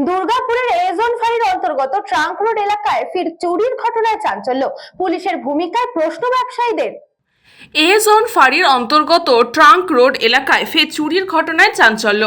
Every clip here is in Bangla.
দুর্গাপুরের এজন ফাঁড়ির অন্তর্গত ট্রাঙ্ক রোড এলাকায় ফের চুরির ঘটনায় চাঞ্চল্য। পুলিশের ভূমিকায় প্রশ্ন ব্যবসায়ীদের। এজন ফাঁড়ির অন্তর্গত ট্রাঙ্ক রোড এলাকায় ফের চুরির ঘটনায় চাঞ্চল্য।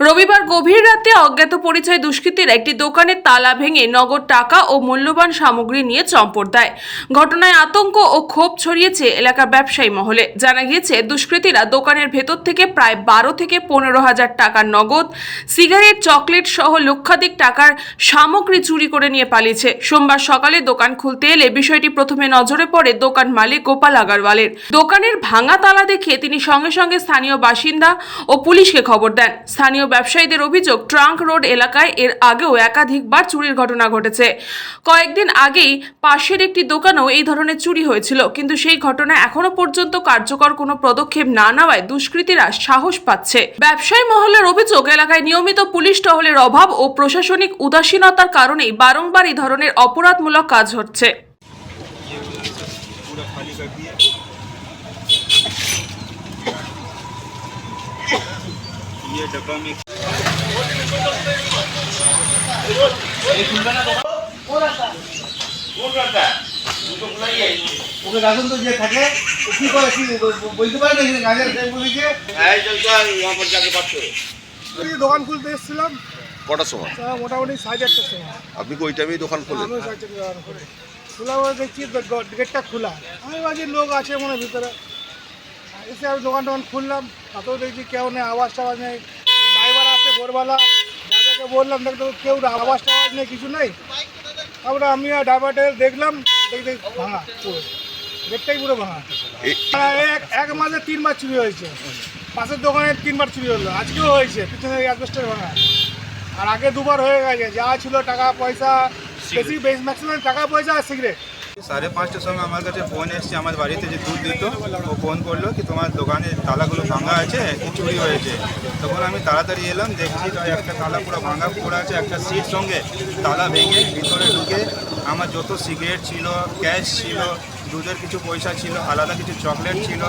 রবিবার গভীর রাতে অজ্ঞাত পরিচয় দুষ্কৃতীরা একটি দোকানের তালা ভেঙে নগদ টাকা ও মূল্যবান সামগ্রী নিয়ে চম্পট দেয়। ঘটনায় আতঙ্ক ও ক্ষোভ ছড়িয়েছে এলাকার ব্যবসায়ী মহলে। জানা গিয়েছে, দুষ্কৃতীরা দোকানের ভেতর থেকে প্রায় 12 থেকে 15,000 টাকার নগদ, সিগারেট, চকলেট সহ লক্ষাধিক টাকার সামগ্রী চুরি করে নিয়ে পালিয়েছে। সোমবার সকালে দোকান খুলতে এলে বিষয়টি প্রথমে নজরে পড়ে দোকান মালিক গোপাল আগারওয়ালের। দোকানের ভাঙা তালা দেখে তিনি সঙ্গে সঙ্গে স্থানীয় বাসিন্দা ও পুলিশকে খবর দেন। স্থানীয় ব্যবসায়ীদের অভিযোগ, ট্রাঙ্ক রোড এলাকায় এর আগেও একাধিকবার চুরির ঘটনা ঘটেছে। কয়েকদিন আগেই পাশের একটি দোকানেও এই ধরনের চুরি হয়েছিল, কিন্তু সেই ঘটনায় এখনো পর্যন্ত কার্যকর কোনো পদক্ষেপ না নেওয়ায় দুষ্কৃতীরা সাহস পাচ্ছে। ব্যবসায়ী মহলের অভিযোগ, এলাকায় নিয়মিত পুলিশ টহলের অভাব ও প্রশাসনিক উদাসীনতার কারণেই বারংবার এই ধরনের অপরাধমূলক কাজ হচ্ছে। ये डब्बा में ওকে রাখুন তো, যে থাকে কি করে কি বলতে পারে না, গাজর বলেছে দোকান খুলতে এসেছিলাম। কটার সময়? মোটামুটি 1:30টার সময়। আপনি কি ওই টাইমেই দোকান খোলেন? আমি 1:30 করে খোলা বলে দেখছি গেটটা খোলা। আমি ভাবছি লোক আছে মনে ভিতরে, এসে আমি দোকান খুললাম, তাতেও দেখছি কেউ নেই, আওয়াজ টাওয়াজ নেই। ড্রাইভার আছে ভোরবেলা, ড্রাইভারকে বললাম দেখতে কেউ আওয়াজ টাওয়াজ নেই, কিছু নেই। তারপরে আমি আর ড্রাইভারটা দেখলাম, দেখতে ভাঙা পুরো গেটটাই পুরো ভাঙা। এক মাসে 3বার চুরি হয়েছে। পাশের দোকানে 3বার চুরি হলো, আজকেও হয়েছে পিছনে অ্যাডভেস্টার ভাঙা। আর আগে 2বার হয়ে গেছে। যা ছিল টাকা পয়সা, বেশি ম্যাক্সিমাম টাকা পয়সা আর সিগারেট। 5:30টার সময় আমার কাছে ফোন এসছে, আমার বাড়িতে যে দুধ দিত ও ফোন করলো কি তোমার দোকানের তালাগুলো ভাঙা আছে, চুরি হয়েছে। তখন আমি তাড়াতাড়ি এলাম, দেখছি তো একটা তালা পুরো ভাঙা পড়ে আছে, একটা সিট সঙ্গে তালা ভেঙে ভিতরে ঢুকে আমার যত সিগারেট ছিল, ক্যাশ ছিল, দুধের কিছু পয়সা ছিল, আলাদা কিছু চকলেট ছিল,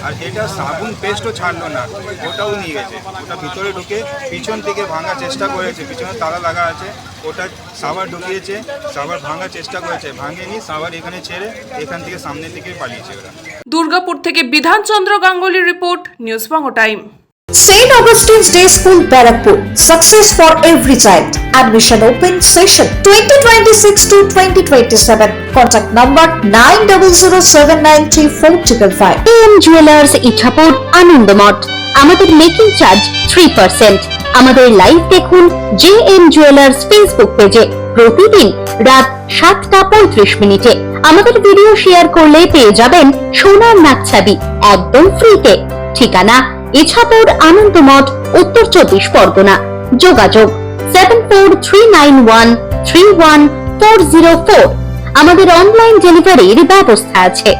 আর এটা সাবুন পেস্টও ছাড়লো না, ওটাও নিয়ে গেছে। ওটা ভিতরে ঢুকে পিছন থেকে ভাঙার চেষ্টা করেছে, পিছনে তালা লাগা আছে, ওটা সাবার ঢুকিয়েছে, সাবার ভাঙার চেষ্টা করেছে, ভাঙেনি, সাবার এখানে ছেড়ে এখান থেকে সামনের দিকে পালিয়েছে ওরা। দুর্গাপুর থেকে বিধানচন্দ্র গাঙ্গুলির রিপোর্ট, news Bangla time. St. Augustine's Day School, Barakpur. Success for every child. Admission open session 2026 to 2027. Contact number 9007934555. AM Jewelers, Ichapur, Anandamath. আমাদের মেকিং চার্জ 3%। আমাদের লাইভ দেখুন JM Jewelers ফেসবুক পেজে প্রতিদিন রাত 7:35 আমাদের ভিডিও শেয়ার করলে পেয়ে যাবেন সোনার নাকছাবি একদম ফ্রিতে। ঠিকানা ইছাপুর, আনন্দমঠ, উত্তর 24 পরগনা। যোগাযোগ 7439131404। আমাদের অনলাইন ডেলিভারির ব্যবস্থা আছে।